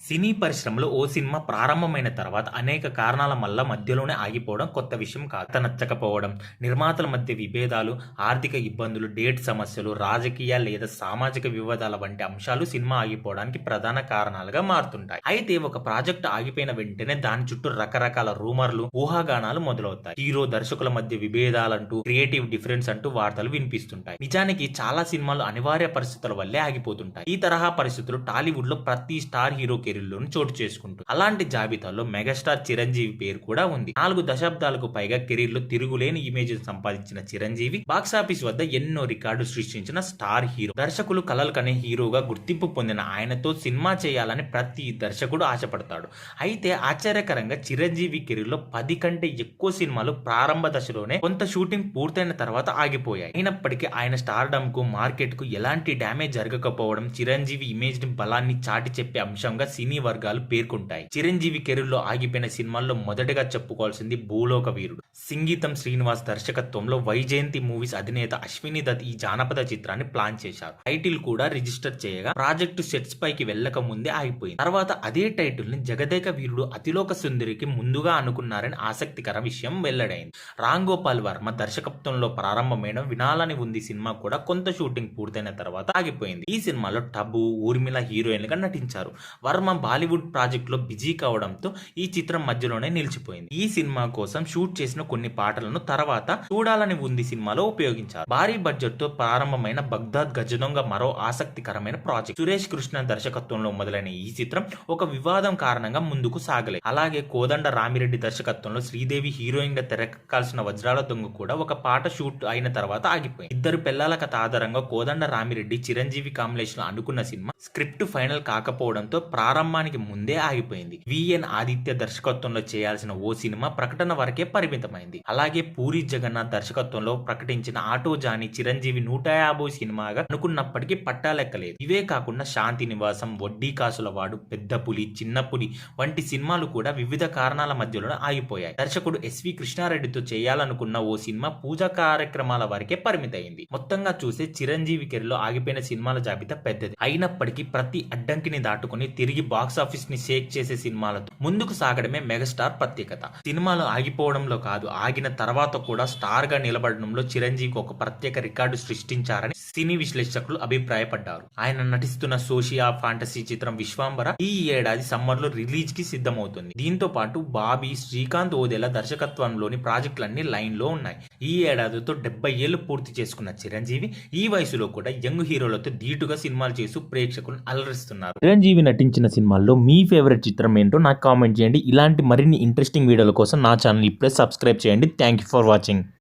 సినీ పరిశ్రమలో ఓ సినిమా ప్రారంభమైన తర్వాత అనేక కారణాల వల్ల మధ్యలోనే ఆగిపోవడం కొత్త విషయం కాదు. కథ నచ్చకపోవడం, నిర్మాతల మధ్య విభేదాలు, ఆర్థిక ఇబ్బందులు, డేట్ సమస్యలు, రాజకీయ లేదా సామాజిక వివాదాల వంటి అంశాలు సినిమా ఆగిపోవడానికి ప్రధాన కారణాలుగా మారుతుంటాయి. అయితే ఒక ప్రాజెక్ట్ ఆగిపోయిన వెంటనే దాని చుట్టూ రకరకాల రూమర్లు, ఊహాగానాలు మొదలవుతాయి. హీరో దర్శకుల మధ్య విభేదాలంటూ, క్రియేటివ్ డిఫరెన్స్ అంటూ వార్తలు వినిపిస్తుంటాయి. నిజానికి చాలా సినిమాలు అనివార్య పరిస్థితుల వల్లే ఆగిపోతుంటాయి. ఈ తరహా పరిస్థితులు టాలీవుడ్ లో ప్రతి స్టార్ హీరో కెరీర్లోను చోటు చేసుకుంటుంది. అలాంటి జాబితాలో మెగాస్టార్ చిరంజీవి పేరు కూడా ఉంది. 4 దశాబ్దాలకు పైగా కెరీర్ లో తిరుగులేని ఇమేజ్ సంపాదించిన చిరంజీవి బాక్సాఫీస్ వద్ద ఎన్నో రికార్డు సృష్టించిన స్టార్ హీరో. దర్శకులు కలలు కనే హీరోగా గుర్తింపు పొందిన ఆయనతో సినిమా చేయాలని ప్రతి దర్శకుడు ఆశపడతాడు. అయితే ఆశ్చర్యకరంగా చిరంజీవి కెరీర్ లో 10 కంటే ఎక్కువ సినిమాలు ప్రారంభ దశలోనే కొంత షూటింగ్ పూర్తయిన తర్వాత ఆగిపోయాయి. అయినప్పటికీ ఆయన స్టార్డమ్ కు, మార్కెట్ కు ఎలాంటి డ్యామేజ్ జరగకపోవడం చిరంజీవి ఇమేజ్ ని బలాన్ని చాటి చెప్పే అంశంగా సినీ వర్గాలు పేర్కొంటాయి. చిరంజీవి కెరీర్ లో ఆగిపోయిన సినిమాల్లో మొదటగా చెప్పుకోవాల్సింది భూలోక వీరుడు. సంగీతం శ్రీనివాస్ దర్శకత్వంలో వైజయంతి మూవీస్ అధినేత అశ్విని దత్ ఈ జానపద చిత్రాన్ని ప్లాన్ చేశారు. టైటిల్ కూడా రిజిస్టర్ చేయగా ప్రాజెక్టు సెట్స్ పైకి వెళ్లక ముందే ఆగిపోయింది. తర్వాత అదే టైటిల్ ని జగదేక వీరుడు అతిలోక సుందరికి ముందుగా అనుకున్నారని ఆసక్తికర విషయం వెల్లడైంది. రామ్ గోపాల్ వర్మ దర్శకత్వంలో ప్రారంభమైన వినాలని ఉంది సినిమా కూడా కొంత షూటింగ్ పూర్తయిన తర్వాత ఆగిపోయింది. ఈ సినిమాలో టబు, ఊర్మిళ హీరోయిన్లుగా నటించారు. వర్మ బాలీవుడ్ ప్రాజెక్ట్ లో బిజీ కావడంతో ఈ చిత్రం మధ్యలోనే నిలిచిపోయింది. ఈ సినిమా కోసం షూట్ చేసిన కొన్ని పాటలను తర్వాత చూడాలని ఉంది సినిమాలో ఉపయోగించారు. భారీ బడ్జెట్ తో ప్రారంభమైన బగ్దాద్ గజదొంగ మరో ఆసక్తికరమైన ప్రాజెక్ట్. సురేష్ కృష్ణ దర్శకత్వంలో మొదలైన ఈ చిత్రం ఒక వివాదం కారణంగా ముందుకు సాగలేదు. అలాగే కోదండ రామిరెడ్డి దర్శకత్వంలో శ్రీదేవి హీరోయిన్ గా తెరకెక్కాల్సిన వజ్రాల దొంగ కూడా ఒక పాట షూట్ అయిన తర్వాత ఆగిపోయింది. ఇద్దరు పిల్లల కథ ఆధారంగా కోదండ రామిరెడ్డి చిరంజీవి కాంబినేషన్ అనుకున్న సినిమా స్క్రిప్ట్ ఫైనల్ కాకపోవడంతో ప్రారంభానికి ముందే ఆగిపోయింది. విఎన్ ఆదిత్య దర్శకత్వంలో చేయాల్సిన ఓ సినిమా ప్రకటన వరకే పరిమితమైంది. అలాగే పూరి జగన్నాథ్ దర్శకత్వంలో ప్రకటించిన ఆటో జానీ చిరంజీవి 150 సినిమాగా అనుకున్నప్పటికీ పట్టాలెక్కలేదు. ఇవే కాకుండా శాంతి నివాసం, వడ్డీ కాసుల వాడు, పెద్ద పులి, చిన్న పులి వంటి సినిమాలు కూడా వివిధ కారణాల మధ్యలో ఆగిపోయాయి. దర్శకుడు ఎస్వి కృష్ణారెడ్డితో చేయాలనుకున్న ఓ సినిమా పూజా కార్యక్రమాల వరకే పరిమితమైంది. మొత్తంగా చూస్తే చిరంజీవి కెరీర్లో ఆగిపోయిన సినిమాల జాబితా పెద్దది. అయినప్పటికీ ప్రతి అడ్డంకిని దాటుకుని తిరిగి బాక్సాఫీస్ ని షేక్ చేసే సినిమాలతో ముందుకు సాగడమే మెగాస్టార్ ప్రత్యేకత. సినిమాలు ఆగిపోవడంలో కాదు, ఆగిన తర్వాత కూడా స్టార్ గా నిలబడడంలో చిరంజీవికి ఒక ప్రత్యేక రికార్డు సృష్టించారని సినీ విశ్లేషకులు అభిప్రాయపడ్డారు. ఆయన నటిస్తున్న సోషియా ఫాంటసీ చిత్రం విశ్వాంబర ఈ ఏడాది సమ్మర్ లో రిలీజ్ కి సిద్ధమవుతుంది. దీంతో పాటు బాబీ, శ్రీకాంత్ ఓదెల దర్శకత్వంలోని ప్రాజెక్టులన్నీ లైన్ లో ఉన్నాయి. ఈ ఏడాదితో 70 ఏళ్లు పూర్తి చేసుకున్న చిరంజీవి ఈ వయసులో కూడా యంగ్ హీరోలతో ధీటుగా సినిమాలు చేస్తూ ప్రేక్షకులను అలరిస్తున్నారు. చిరంజీవి నటించిన సినిమాల్లో మీ ఫేవరెట్ చిత్రం ఏంటో నాకు కామెంట్ చేయండి. ఇలాంటి మరిన్ని ఇంట్రెస్టింగ్ వీడియోల కోసం నా ఛానల్ ఇప్పుడే సబ్స్క్రైబ్ చేయండి. Thank you for watching.